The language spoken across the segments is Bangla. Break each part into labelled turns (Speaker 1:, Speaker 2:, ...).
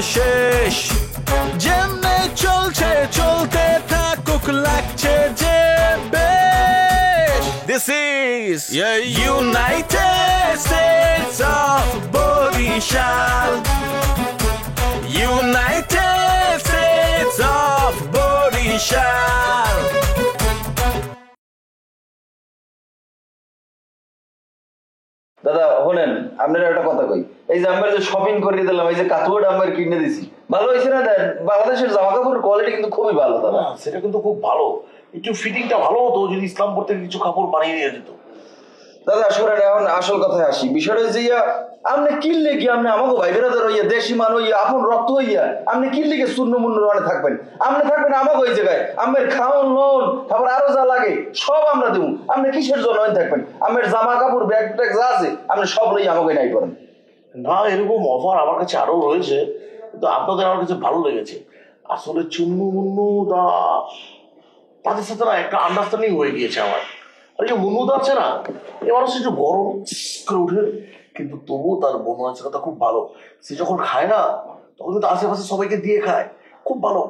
Speaker 1: শেষ যেমনে চলছে চলতে থাকুক লাগছে যে বেশ This is United States of Borishal United States of Borishal
Speaker 2: দাদা শোনেন আপনার একটা কথা কই এই যে আমরা যে শপিং করে দিলাম এই যে কাতুয়াটা আমরা কিনে দিছি ভালো হয়েছে না বাংলাদেশের জামা কাপড়ের কোয়ালিটি কিন্তু খুবই ভালো দাদা
Speaker 3: সেটা কিন্তু খুব ভালো একটু ফিটিংটা ভালো হতো যদি ইসলামপুর থেকে কিছু কাপড় বানিয়ে নিয়ে যেত
Speaker 2: দাদা শোনেন এখন আসল কথায় আসি বিষয়টা যে আপনি কিনলে কি আপনি আমাকে ভাই বেরাদার হইয়া দেশি মান হইয়া আপন রক্ত হইয়া আপনি কিনলে কি শূন্য মূন্য মানে থাকবেন আপনি থাকবেন আমাকে ওই জায়গায় আমার খাওয়ান লোন তারপর আরো যা লাগে সব আমরা দেবো আপনি কিসের জন্য থাকবেন আমার জামা কাপড় ব্যাগ ট্যাগ যা আছে আপনি সব লই আমাকে নাই করেন
Speaker 3: না এরকম অফার আমার কাছে আরো রয়েছে কিন্তু আপনাদের আমার কাছে ভালো লেগেছে আসলে চুন্নু মুন্নু দা তাদের সাথে না একটা আন্ডারস্ট্যান্ডিং হয়ে গিয়েছে আমার আর যে মুন্নুদা আছে না এবার সে একটু গরম করে উঠে কিন্তু তবুও তার বনু আছে কথা খুব ভালো সে যখন খায় না তখন কিন্তু আশেপাশে সবাইকে দিয়ে খায় খুব ভালো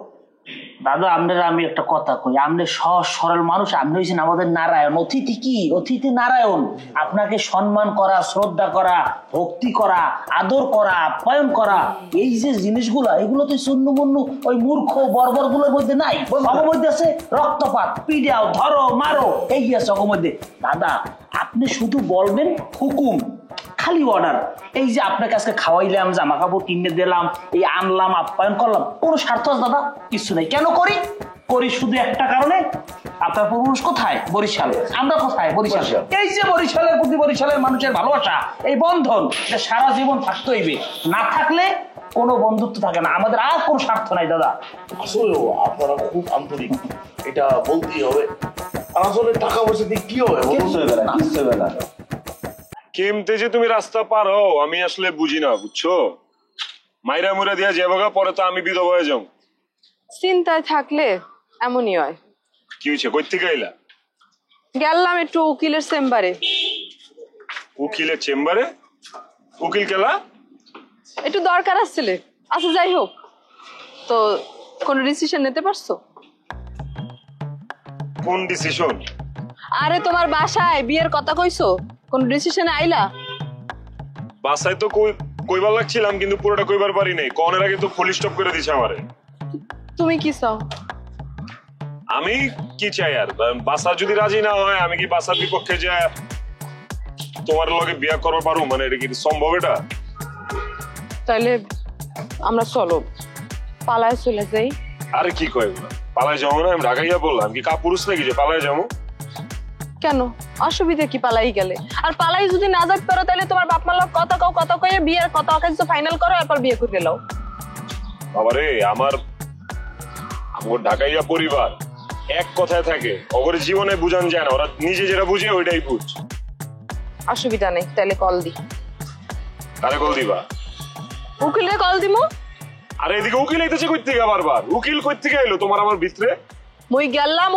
Speaker 4: দাদা আপনারা আমি একটা কথা কই আপনি সহজ সরল মানুষ আপনি হয়েছেন আমাদের নারায়ণ অতিথি কি অতিথি নারায়ণ আপনাকে সম্মান করা শ্রদ্ধা করা ভক্তি করা আদর করা আপ্যায়ন করা এই যে জিনিসগুলো এগুলো তো শূন্য মূন্য ওই মূর্খ বর্বর গুলোর মধ্যে নাই সবার মধ্যে আছে রক্তপাত পিড়াও ধরো মারো এই আছে সবার মধ্যে দাদা আপনি শুধু বলবেন হুকুম খালি অর্ডার এই যে আপনাকে আজকে খাওয়াইলাম জামা কাপড় কিনে দিলাম এই আনলাম আপ্যায়ন করলাম কোনো স্বার্থ আছে দাদা কিছু নেই কেন করি করি শুধু একটা কারণে আপনার পুরুষ কোথায় বরিশাল আমরা কোথায় বরিশাল এই যে বরিশালের প্রতি বরিশালের মানুষের ভালোবাসা এই বন্ধন এটা সারা জীবন থাকতে হইবে না থাকলে কোনো বন্ধুত্ব থাকে না আমাদের আর কোনো স্বার্থ নাই দাদা
Speaker 3: আসলেও আপনারা খুব আন্তরিক এটা বলতেই হবে আর আসলে টাকা পয়সা দিয়ে কি হবে
Speaker 2: কিছু হবে না কিছু হবে না
Speaker 5: কেমতে যে তুমি রাস্তা পার হও আমি আসলে বুঝি না বুঝছো মাইরা মুরা দিয়া যাবগা পরে তো আমি বিধবা হয়ে যাও
Speaker 6: চিন্তায় থাকলে এমনই হয়
Speaker 5: কি হয়েছে কই থেকে আইলা
Speaker 6: গেলাম একটু উকিলের চেম্বারে
Speaker 5: উকিলের চেম্বারে উকিল কেলা
Speaker 6: একটু দরকার আসছিল আচ্ছা যাই হোক তো কোন ডিসিশন নিতে পারছো
Speaker 5: কোন ডিসিশন
Speaker 6: আরে তোমার বাসায় বিয়ের কথা কইছো কোন ডিসিশনে আইলা
Speaker 5: বাসায় তো কইবার লাগছিলাম কিন্তু পুরোটা কইবার পারি নাই কোনের আগে তো ফুল স্টপ করে দিছে আমারে
Speaker 6: তুমি কি চাও
Speaker 5: আমি কি চাই আর বাসা যদি রাজি না হয় আমি কি বাসার বিপক্ষে যে তোমার লগে বিয়া করতে পারবো মানে এটা কি সম্ভব এটা
Speaker 6: তাইলে আমরা চলো পালায় চলে যাই
Speaker 5: আরে কি কয় পালায় যাবো না আমি ঢাকাইয়া বললাম কি কাপুরুষ নাকি যে পালায় যাবো
Speaker 6: কেন অসুবিধা কি পালাই গেলে আর পালাই যদি না যাক পারো তাহলে তোমার বাপ মা লোক কথা কয়ে বিয়ের কথা কিছু ফাইনাল করো এরপর বিয়ে করে নাও
Speaker 5: বাবারে আমার ঢাকাইয়া পরিবার এক কথায় থাকে ওর জীবনে বুঝান যায় না ওরা নিজে যেটা বুঝে ওইটাই বুঝ
Speaker 6: অসুবিধা নেই তাহলে কল দি
Speaker 5: কারে কল দিবা
Speaker 6: উকিলে কল দিমু
Speaker 5: আরে এদিকে উকিল আইতেছে কই থেকে বারবার উকিল কই থেকে আইলো তোমার আমার ভিতরে
Speaker 6: মুই গেলাম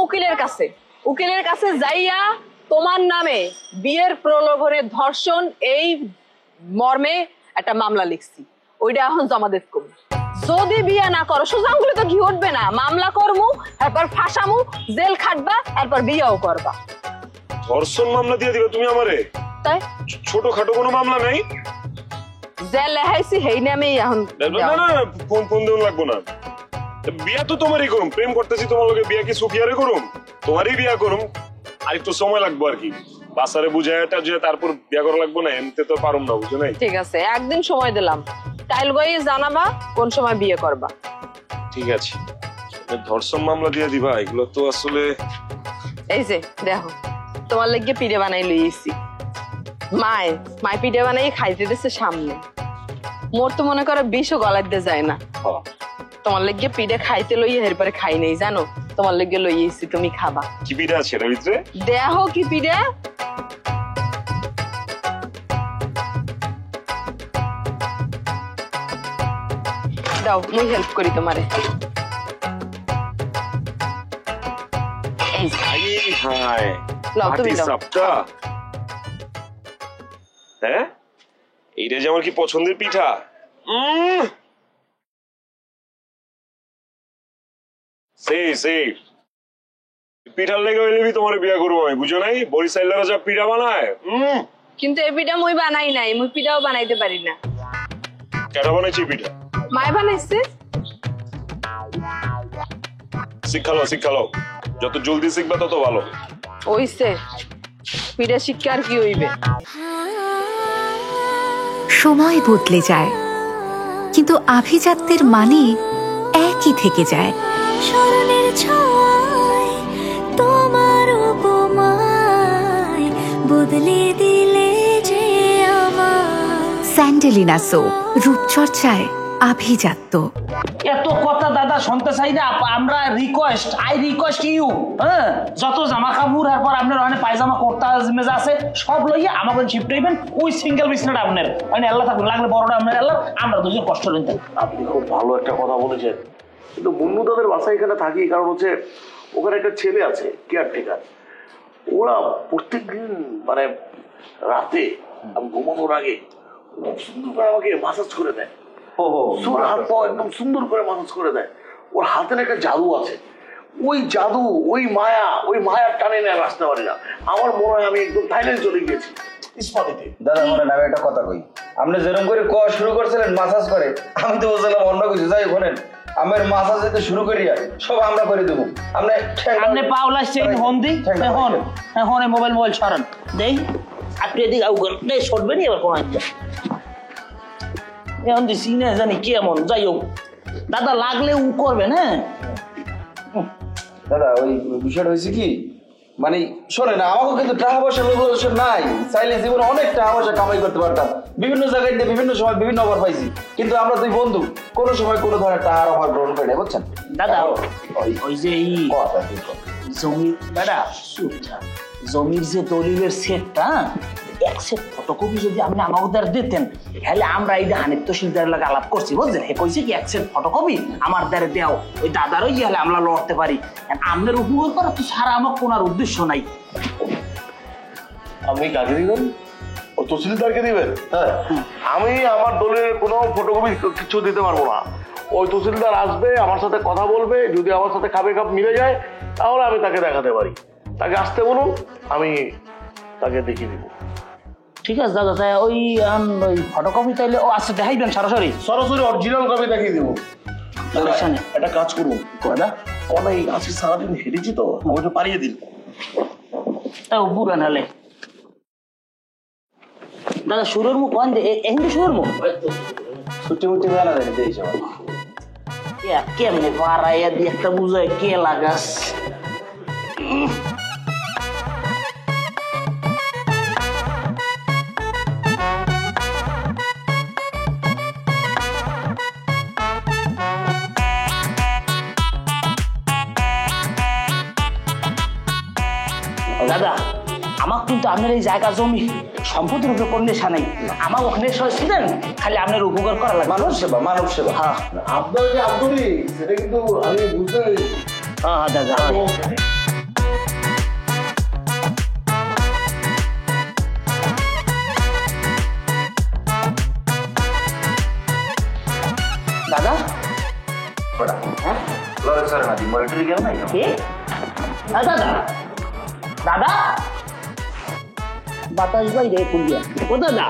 Speaker 6: উকিলের কাছে যাইয়া তোমার নামে বিয়ের প্রলোভনে ধর্ষণ এই মর্মে একটা মামলা লিখছি ওইটা এখন জমা দেব কম যদি বিয়ে না করো সোজা আঙ্গুলে তো ঘি উঠবে না মামলা করমু তারপর ফাঁসামু জেল খাটবা তারপর বিয়েও করবা
Speaker 5: ধর্ষণ মামলা দিয়ে দিবে তুমি আমারে
Speaker 6: তাই
Speaker 5: ছোটখাটো কোনো মামলা নাই
Speaker 6: জেল লেহাইছি হেই নামে এখন
Speaker 5: না না ফোন দেউন লাগবো না বিয়া তো তোমারই করুম প্রেম করতেছি তোমার লগে বিয়া কি সুফিয়ারে করুম তোমারই বিয়া করুম আর একটু সময় লাগবো আর কি বাসারে বুঝাইটা যে তারপর বিয়া করা লাগবো না এমনিতে তো পারুম না বুঝো নাই
Speaker 6: ঠিক আছে একদিন সময় দিলাম কাল গিয়ে জানাবা কোন সময় বিয়ে করবা
Speaker 5: ঠিক আছে ধর্ষণ মামলা দিয়ে দিবা এগুলো তো আসলে
Speaker 6: এই যে দেখো তোমার লাগি পিঠে বানাই লইছি মায় পিঠে বানাই খাইতে দিচ্ছে সামনে মোর তো মনে করো বিষও গলার দিয়ে যায় না তোমার লাগি পিঠে খাইতে লইয়ে এরপরে খাই নেই জানো তোমার লাগি লইয়েছি তুমি খাবা
Speaker 5: কি পিঠে আছে এর ভিতরে
Speaker 6: দেখো কি পিঠে দাও মুই হেল্প করি তোমারে
Speaker 5: হ্যাঁ এইটা যে আমার কি পছন্দের পিঠা সেই পিঠার লেগে হইলে তোমার বিয়া করবো আমি, বুঝো নাই? বরিশাইলারা যা পিঠা বানায়।
Speaker 6: কিন্তু এই পিঠা মুই বানাই নাই, মুই পিঠাও বানাইতে পারি না।
Speaker 5: কেটা বানাইছি পিঠা?
Speaker 6: মায় বানাইছে।
Speaker 5: শিক্ষালো, যত জলদি শিখবে তত ভালো।
Speaker 6: ওইছে পিঠা শিক্ষা আর কি হইবে।
Speaker 7: সময় বদলে যায়, কিন্তু আভিজাত্যের মানে একই থেকে যায়।
Speaker 8: স্মরণের ছয় তোমার উপমায় বদলে দিলে যে আমার।
Speaker 7: স্যান্ডেলিনা সো, রূপচর্চায় আভিজাত্য।
Speaker 4: এত কথা দাদা শুনতে চাই না। আমরা আই রিকোয়েস্ট ইউ, হ্যাঁ, যত জামা কাপড় এরপর আপনার ওখানে পায়জামা কুর্তা মেজা আছে সব লইয়া আমাকে শিফট হইবেন। ওই সিঙ্গেল বিছনাটা আপনার, মানে আল্লাহ থাকবেন, লাগলে বড়টা আপনার আল্লাহ, আমরা দুজন কষ্ট নিতেন।
Speaker 3: আপনি খুব ভালো একটা কথা বলেছেন, কিন্তু মুন্নু দাদের বাসায় এখানে থাকি কারণ হচ্ছে ওখানে একটা ছেলে আছে কেয়ারটেকার। ওরা প্রত্যেকদিন মানে রাতে আমি ঘুমানোর আগে খুব সুন্দর করে আমাকে মাসাজ করে দেয়। হাত পা একদম সুন্দর করে মাসাজ করে দেয়। ওর হাতের একটা জাদু আছে, ওই জাদু, ওই মায়ার টানে নেয় আসতে পারি না। আমার মনে হয় আমি একদম থাইল্যান্ড চলে গিয়েছি ইস্পাতিতে।
Speaker 2: দাদা মনে আমি একটা কথা কই, আপনি যেরকম করে কোয়া শুরু করছিলেন মাসাজ করে, আমি তো বলছিলাম অন্য কিছু। যাই বলেন আমার মাসাজ যেতে শুরু করিয়া সব আমরা করে দেবো।
Speaker 4: আপনি পাওলা সেই ফোন দিই এখন মোবাইল সরান দেই, আপনি এদিকে আউগন দেই সরবেন এবার কোন একটা এখন দিছি না জানি কি এমন। যাই হোক দাদা, লাগলে উ করবেন। হ্যাঁ
Speaker 2: দাদা ওই বিষয়টা হয়েছে কি, মানে শোনেন আমাকে কিন্তু টাকা পয়সা লোক নাই, চাইলে জীবনে অনেক টাকা পয়সা কামাই করতে পারতাম, বিভিন্ন জায়গায় দিয়ে বিভিন্ন সময় বিভিন্ন অফার পাইছি, কিন্তু আমরা দুই বন্ধু কোনো সময় কোনো ধরনের টাকার অফার গ্রহণ করি না, বুঝছেন
Speaker 4: দাদা? ওই যে জমি দাদা জমির যে দলিলের সেটটা, এক সেট ফটোকপি যদি আপনি আমাদের দিতেন তাহলে আমরা এই হানিফ তহসিলদারের লাগে আলাপ করছি, বুঝছেন? হে কইছে কি এক সেট ফটোকপি আমার দ্বারে দেও, ওই দাদারও গিয়ে আমরা লড়তে পারি। আপনার উপকার করা তো সারা আমার কোনার উদ্দেশ্য নাই।
Speaker 3: আপনি কাকে দিবেন? ও তহসিলদারকে দিবেন? হ্যাঁ, আমি আমার দলের কোনো ফটোকপি কিছু দিতে পারবো না। ওই তহসিলদার আসবে, আমার সাথে কথা বলবে, যদি আমার সাথে খাপে খাপ মিলে যায় তাহলে আমি তাকে দেখাতে পারি। তাকে আসতে বলুন, আমি তাকে দেখিয়ে দিব।
Speaker 4: ঠিক আছে দাদা, তাই ওই ফটোকপি তাইলে ও আচ্ছা দেখাইবেন সরাসরি
Speaker 3: অরিজিনাল কপি দেখিয়ে দিব। একটা কাজ করুন দাদা, অনেক আজকে সারাদিন হেরেছি তো, ওইটা পারিয়ে দিন।
Speaker 4: তাও বুড়ান হলে দাদা সুরের মুখ কন দে, এখানে সুরের মুখ
Speaker 2: ছুটি মুটি বেলা দেয় দেই সবাই
Speaker 4: কেমনে পাড়াইয়া দিয়ে একটা বুঝায় কে লাগাস। দাদা আমার কিন্তু আপনার এই জায়গা জমি সম্পত্তির উপরে কোনো নেশা নেই, আমার ওখানে ছিলেন খালি আপনার উপকার করা লাগবে।
Speaker 2: মানব সেবা
Speaker 4: হ্যাঁ
Speaker 3: আপনার যে আন্তরিক সেটা কিন্তু আমি বুঝতে পেরেছি।
Speaker 4: হ্যাঁ দাদা দাদা
Speaker 2: হ্যাঁ লড়ে সরে না দি মনিটরি গেল না
Speaker 4: দাদা দাদা বাতাস ভাই রে কুলিয়া ও দাদা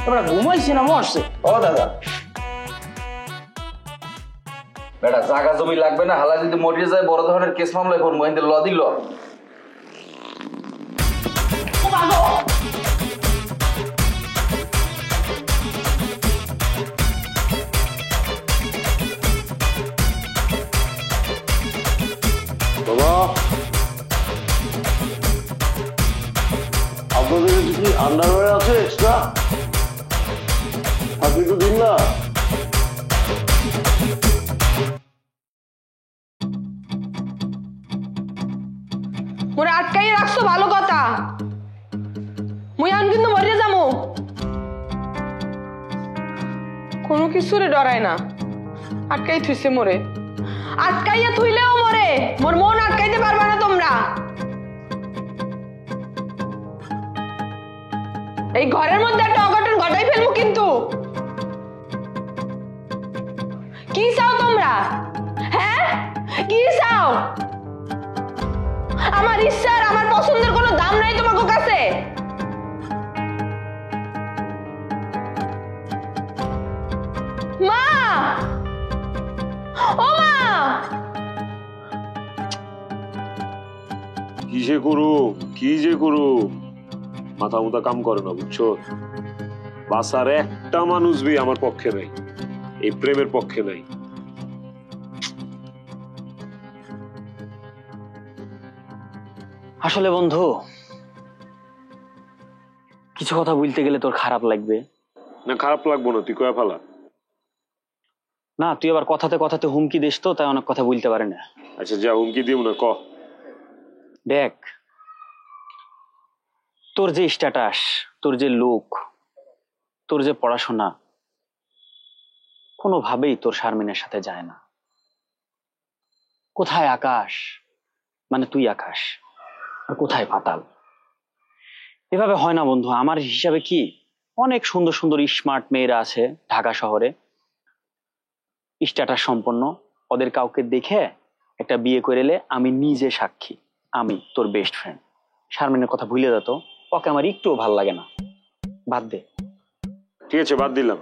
Speaker 4: তোমরা ঘুমাইছি না মরছে?
Speaker 2: ও দাদা বেটা জায়গা জমি লাগবে না, হালা যদি মরিয়ে যায় বড় ধরনের কেস মামলা করবো, কিন্তু ল দিল
Speaker 3: বাবা, আপনাদের কি আন্ডারওয়্যার আছে এক্সট্রা? আপনি তো দিন না।
Speaker 6: মোরে আটকাই রাখছো ভালো কথা, মুই আন কিন্তু মরে যামু। কোনো কিছুরে ডরায় না, আটকাই থুইছে মোরে। আটকাইয়া থুইলেও মরে, মোর মন আটকাইতে পারবা না তোমরা। এই ঘরের মধ্যে একটা অঘটন ঘটাই ফেলবো কিন্তু। কি চাও তোমরা? হ্যাঁ, কি চাও? আমার ইচ্ছার আমার পছন্দের কোনো দাম নাই তোমার কাছে? মা, ও মা,
Speaker 5: কি যে করু মাথা মুথা কাম করে না, বুঝছো? বাসার একটা মানুষ বি আমার পক্ষে নাই, এই প্রেমের পক্ষে নাই।
Speaker 9: আসলে বন্ধু, কিছু কথা বলতে গেলে তোর খারাপ লাগবে
Speaker 5: না। খারাপ লাগবো না, তুই কয়া ফেলা।
Speaker 9: না, তুই আবার কথাতে কথাতে হুমকি দিস তো, তাই অনেক কথা বলতে পারে না।
Speaker 5: আচ্ছা যা, হুমকি দিব না, ক।
Speaker 9: দেখ, তোর যে স্ট্যাটাস, তোর যে লুক, তোর যে পড়াশোনা, কোনোভাবেই তোর শারমিনের সাথে যায় না। কোথায় আকাশ, মানে তুই আকাশ, আর কোথায় পাতাল। এভাবে হয় না বন্ধু। আমার হিসাবে কি, অনেক সুন্দর সুন্দর স্মার্ট মেয়েরা আছে ঢাকা শহরে, স্ট্যাটাস সম্পন্ন। ওদের কাউকে দেখে একটা বিয়ে করে এলে আমি নিজে সাক্ষী, আমি তোর বেস্ট ফ্রেন্ড। শারমিনের কথা ভুলে যেত, ওকে আমার একটুও ভাল লাগে না। বাদ দে।
Speaker 5: ঠিক আছে, বাদ দিলাম,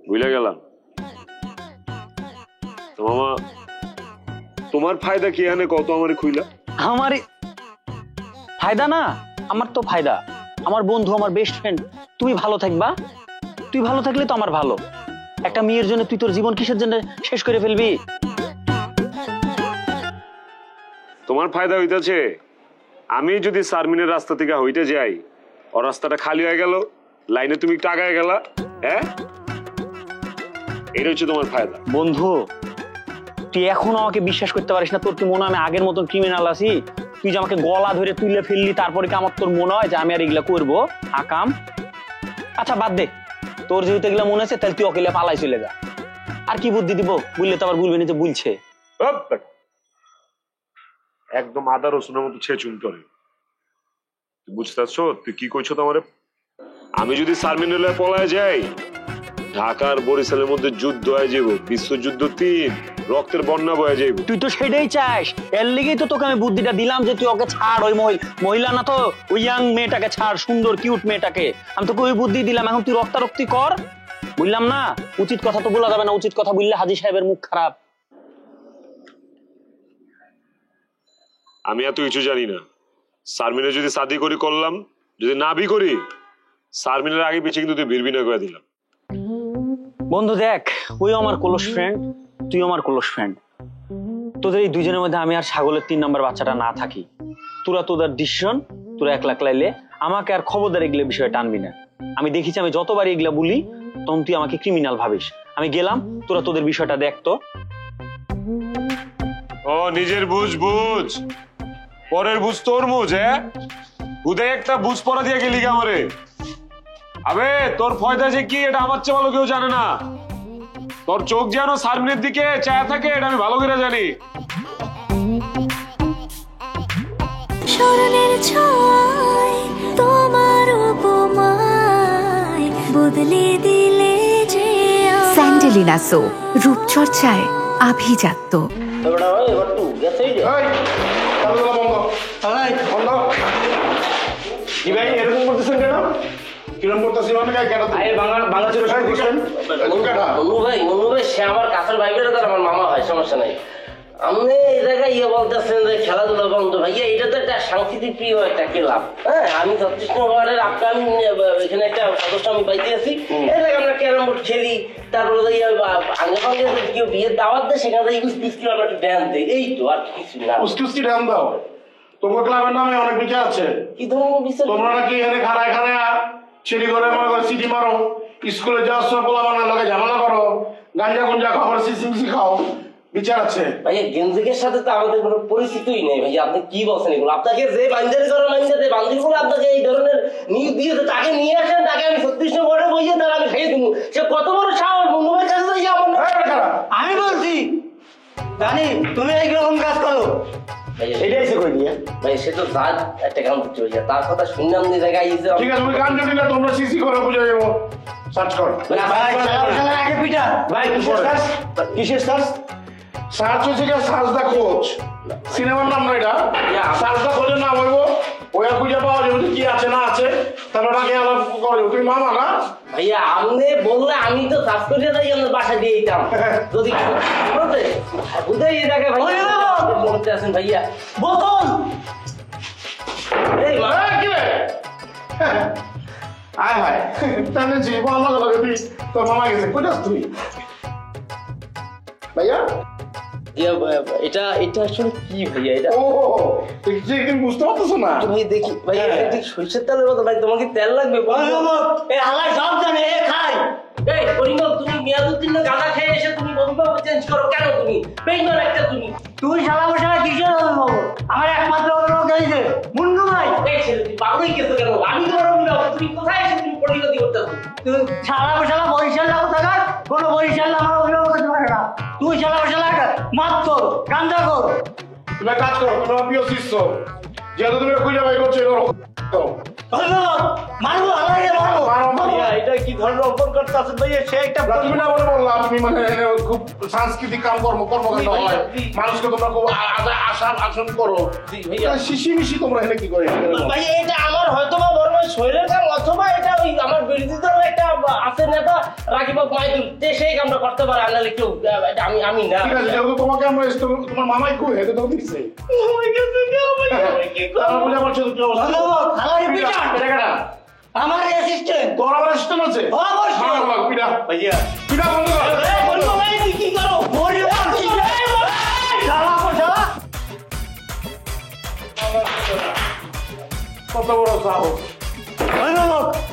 Speaker 5: ভুলে গেলাম। তো মামা, তোমার ফায়দা কি আনে কত? আমারে খুইলা।
Speaker 9: আমার ফায়দা না, আমার তো ফায়দা। আমার বন্ধু, আমার বেস্ট ফ্রেন্ড, তুই ভালো থাকবা। তুই ভালো থাকলে তো আমার ভালো। একটা মেয়ের জন্য তুই তোর জীবন কিসের জন্য শেষ করে ফেলবি?
Speaker 5: তোমার ফায়দা হইতেছে আমি যদি শারমিনের রাস্তা থেকে হইতে যাই, ও রাস্তাটা খালি হয়ে গেল, লাইনে তুমি একটু আগায় গেলা। হ্যাঁ, এটা হচ্ছে তোমার ফায়দা।
Speaker 9: বন্ধু, তুই এখনো আমাকে বিশ্বাস করতে পারিস না? তোর কি মনে হয় আমি আগের মতন ক্রিমিনাল আছি? তুই যে আমাকে গলা ধরে তুলে ফেললি, তারপরে কি আমার তোর মনে হয় যে আমি আর এগুলা করবো আকাম? আচ্ছা বাদ দে, তোর যেহেতু এগুলা মনে আছে, তাহলে তুই ওকে পালাই চলে যা। আর কি বুদ্ধি দিব? বুঝলে তো আবার বলবে না যে বুঝছে।
Speaker 5: একদম আদা রসুনের মতো ছেচুন করে। বুঝতে পারছো তুই কি করছো? তোমার আমি যদি শারমিনের পলায় যাই, ঢাকার বরিশালের মধ্যে যুদ্ধ হয়ে যাব, বিশ্বযুদ্ধ 3, রক্তের বন্যা বয়ে যাইব।
Speaker 9: তুই তো সেটাই চাস, এর লেগেই তো তোকে আমি বুদ্ধিটা দিলাম যে তুই ওকে ছাড়। ওই মহিলা না তো, ওই ইয়াং মেয়েটাকে ছাড়, সুন্দর কিউট মেয়েটাকে। আমি তোকে ওই বুদ্ধি দিলাম, এখন তুই রক্তারক্তি কর। বললাম না, উচিত কথা তো বলা যাবে না। উচিত কথা বললে হাজী সাহেবের মুখ খারাপ।
Speaker 5: আমি এত কিছু জানি না। শারমিনের যদি শাদি করি করলাম, যদি না বি করি, শারমিনের আগে পিছিয়ে কিন্তু তুই বিড়বিনা করে দিলাম।
Speaker 9: বন্ধু দেখ, ওই আমার ক্লোজ ফ্রেন্ড, তুই আমার ক্লোজ ফ্রেন্ড। তোদের এই দুজনের মধ্যে আমি আর ছাগলের 3 নম্বর বাচ্চাটা না থাকি। তোরা তোদের ডিসিশন, তোরা একলা লাইলে আমাকে আর খবরদার এগুলো বিষয়ে টানবি না। আমি দেখেছি, আমি যতবার এগুলা বলি তখন তুই আমাকে ক্রিমিনাল ভাবিস। আমি গেলাম, তোরা তোদের বিষয়টা দেখতো।
Speaker 5: ও নিজের বুঝ, পরের বুঝ তোর বুঝ। হ্যাঁ, হুদে একটা বুঝ পড়া দিয়ে গেলি আমারে। আবে তোর ফয়দা যে কি এটা আমার চেয়ে ভালো কেউ জানে না। তোর চোখ যেন শারমিনের দিকে চায়া থাকে, এটা আমি ভালো করে জানি।
Speaker 8: স্মরণের ছয় তোমার উপমায় বদলে দিলে যে
Speaker 7: স্যান্ডেলিনা সো, রূপচর্চায় আভিজাত্য।
Speaker 10: সে আমার কাছের ভাইবের আমার মামা হয়, সমস্যা নাই। আপনি এই জায়গায় বলতেছেন যে খেলাধুলা বন্ধ, ভাইয়া এটা তো একটা সাংস্কৃতিক প্রিয় একটা ক্লাব। হ্যাঁ, আমি 36 ওয়ার্ডের আপনার এখানে একটা সদস্য আমি পাইতে আছি। এই জায়গায় আমরা ক্যারাম বোর্ড খেলি, তারপরে আগে পাঙ্গে কেউ বিয়ের দাওয়াত দেয়, সেখানে আমরা একটু ড্যান্স দিই, এই তো, আর কিছু না।
Speaker 3: ড্যান্স দাও। তোমার ক্লাবের নামে অনেক বিচার আছে।
Speaker 10: কি ধরনের বিচার?
Speaker 3: তোমরা নাকি এখানে খাড়ায় ছেড়ি করে মনে করো সিটি মারো, স্কুলে যাওয়ার সময় পোলা বানার লোকে ঝামেলা করো, গাঞ্জা গুঞ্জা খাও, সিসিমিসি খাও, বিচার আছে।
Speaker 10: ভাইয়া গেঞ্জিকের সাথে তো আমাদের কোনো পরিচিতই নেই। ভাইয়া আপনি কি বলছেন এগুলো? আপনাকে যে বাঞ্জারি করার মাইন্ডে বান্ধবীগুলো আপনাকে এই ধরনের নিয়োগ দিয়েছে, তাকে নিয়ে আসেন, তাকে আমি 36 ওয়ার্ডে বইয়ে তার আমি খাইয়ে দিব। সে কত বড় সাহস বন্ধুদের কাছে যাই আমার।
Speaker 11: আমি বলছি জানি তুমি এইরকম কাজ করো, এটাই সে কই দিয়ে।
Speaker 10: ভাই সে তো যা একটা গান করতে হইয়া, তার কথা শুনলাম যে জায়গায় আইছে।
Speaker 3: ঠিক আছে, তুমি গান জানি না, তোমরা সিসি করে বুঝে যাবো। সার্চ করো
Speaker 11: ভাই আগে পিটা। ভাই কিসের সার্চ?
Speaker 12: সার্চ হয়েছে কি সার্চ দা কোচ সিনেমার নাম না এটা সার্চ দা কোচের নাম হইব ওয়া খুঁজে পাওয়া যাবে কি আছে না আছে তাহলে ওটাকে আলাপ করে তুমি মামা না
Speaker 10: ভাইয়া আপনি বললে আমি তো সার্চ করে তাই আমার বাসা দিয়ে দিতাম যদি বুঝতে বুঝে এই জায়গায় ভাইয়া বলতে আছেন ভাইয়া বোতল এই মা
Speaker 12: কি রে আয় হায় তাহলে জীবন আমার লাগে তুই তোর মামা গেছে কোথাস তুই ভাইয়া
Speaker 10: এটা এটা আসলে কি ভাইয়া এটা
Speaker 12: ও একদিন বুঝতে পারতেছো না
Speaker 10: ভাই দেখি ভাইয়া এটা ঠিক সরিষার তেলের মতো ভাই তোমাকে তেল লাগবে
Speaker 11: এই হালাই সব জানে এ খাই
Speaker 10: এই পরিমল তুমি মিয়াদুদ্দিন গাঁদা খেয়ে এসে তুমি বক্তব্য চেঞ্জ করো কেন তুমি বেইমান একটা তুমি
Speaker 11: তুই শালা বসালা কিসের অভিভাবক আমার একমাত্র অভিভাবক গাইছে মুন্নু ভাই
Speaker 10: এই ছেলে তুই পাগল হয়ে গেছো কেন আমি তোমার অভিভাবক তুমি কোথায় এসে তুমি পরিণতি করতেছো
Speaker 11: তুই শালা বসালা বরিশাল লাগ থাকার কোনো বরিশাল আমার অভিভাবক হতে পারে না তুই শালা বসালা মাত্র কান্দা কর
Speaker 12: তুমি কাজ করো তুমি প্রিয় শিষ্য যেহেতু তুমি খুঁজে বাই করছো
Speaker 11: মারবো হালাই মারবো
Speaker 10: এটা কি ধরনের অপর করতে আছেন ভাইয়া সে একটা
Speaker 12: তুমি না বলে বললাম তুমি মানে খুব সাংস্কৃতিক কর্মকাণ্ড হয় মানুষকে তোমরা খুব আশা আসন করো শিশি মিশি তোমরা এখানে কি করে
Speaker 10: ভাই এটা আমার হয়তো বা বড় ভাই শরীরের কাম অথবা এটা ওই আমার বিরোধী দলের একটা আছে নেতা রাকিব মাইদুল যে সেই কামটা করতে পারে আনালে কেউ আমি না
Speaker 12: ঠিক আছে যেহেতু তোমাকে আমরা তোমার মামাই কই এটা তো দিচ্ছে বলে আমার ছোট
Speaker 11: আমার অ্যাসিস্ট্যান্ট
Speaker 12: তোর আমার অ্যাসিস্ট্যান্ট আছে
Speaker 11: অবশ্যই
Speaker 12: পিটা ভাইয়া পিটা বন্ধ কর
Speaker 11: কি করো
Speaker 12: কত বড় সাহস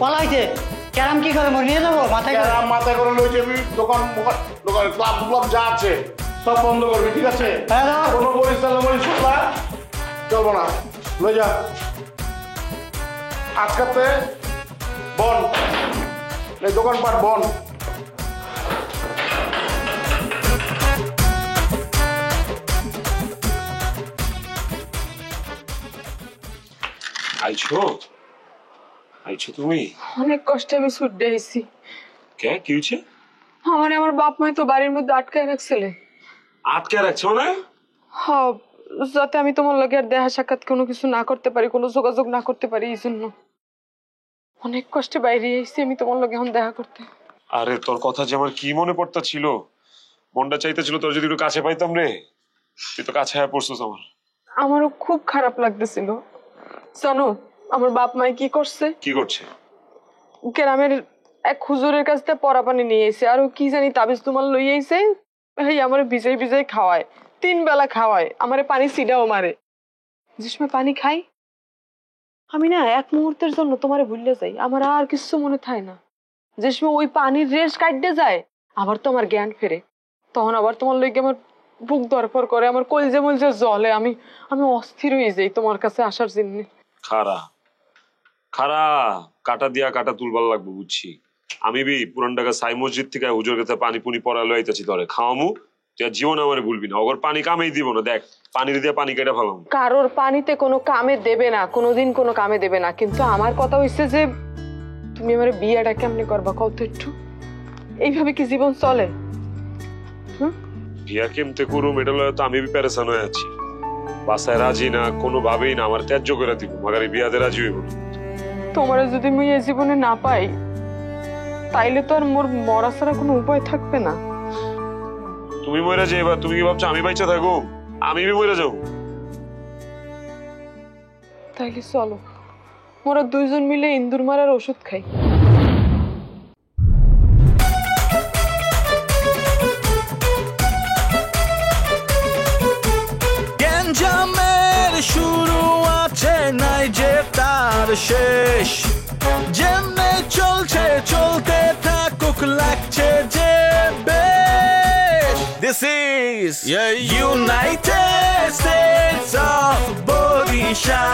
Speaker 11: পলাইছে ক্যারাম কি করে নিয়ে যাবো মাথায়
Speaker 12: ক্যারাম মাথায় করে লই যাবি দোকান ক্লাব যা আছে সব বন্ধ করবি ঠিক আছে কোনো পরিচালনা শুনলা চলবো না লই যা আজকাতে বন এই দোকানপাট বন
Speaker 5: আইছো তুমি
Speaker 6: অনেক কষ্টে আমি ছুটে আইছি
Speaker 5: কে কি হয়েছে
Speaker 6: আমার বাপ মাই তো বাড়ির মধ্যে আটকায় রাখছিলে
Speaker 5: আটকে রাখছো না
Speaker 6: হ্যাঁ যাতে আমি তোমার লগে আর দেখা সাক্ষাৎ কোনো কিছু না করতে পারি কোনো যোগাযোগ না করতে পারি এই জন্য অনেক কষ্টে বাইরে আইছি আমি তোমার লগে এখন দেখা করতে
Speaker 5: আরে তোর কথা যে আমার কি মনে পড়তা ছিল মনটা চাইতেছিল তোর যদি একটু কাছে পাইতাম রে তুই তো কাছে হয়ে পড়ছিস
Speaker 6: আমারও খুব খারাপ লাগতেছিল জানো আমার বাপ মাই কি করছে গ্রামের এক হুজুরের কাছ থেকে পরা পানি নিয়ে এসে আর কি জানি তাবিজ তোমার লই আইছে এই আমার ভিজাই ভিজাই খাওয়ায় 3 বেলা খাওয়ায় আমারে পানি সিডাও মারে যে সময় পানি খাই আমি না এক মুহূর্তের জন্য তোমারে ভুলে যাই আমার আর কিছু মনে থাকে না যে সময় ওই পানির রেশ কাটতে যায় আবার তো আমার জ্ঞান ফেরে তখন আবার তোমার লইগে আমার বুক দরপর করে আমার কলজে মলজে জলে আমি অস্থির হয়ে যাই তোমার কাছে আসার জন্য
Speaker 5: খারা কাটা দিয়া কাটা তুলবার লাগবো বুঝছি আমি বি পুরান ঢাকা সাই মসজিদ থেকে হুজুর কাছে পানি পুনি পড়া লইতেছি ধরে খাওয়ামু তুই জীবন আমারে ভুলবি না অগর পানি কামেই দিব না দেখ পানির দিয়ে পানি কেটে ফেলাম
Speaker 6: কারোর পানিতে কোনো কামে দেবে না কোনোদিন কোনো কামে দেবে না কিন্তু আমার কথা হইছে যে তুমি আমার বিয়েটা কেমনে করবা কত একটু এইভাবে কি জীবন চলে
Speaker 5: বিয়া কেমতে করুম এটা লয় তো আমি প্যারেশান হয়ে আছি বাসায় রাজি না কোনোভাবেই না আমার ত্যায্য করে দিব মাগারি বিয়াতে রাজি হইব
Speaker 6: তোমার যদি আমি এই জীবনে না পাই তাইলে তো আর মোর মরা ছাড়া কোনো উপায় থাকবে না
Speaker 5: তুমি মরে যাইবা তুমি কি ভাবছো আমি বাইচা থাকবো আমি মরে যাও
Speaker 6: তাইলে চলো মোরা দুইজন মিলে ইন্দুর মারার ওষুধ খাই
Speaker 1: গ্যাঞ্জামের শুরু আছে নাই যে তার শেষ যেমনে চলছে চলতে থাকুক লাগছে যে বেশ This is United States of Borisha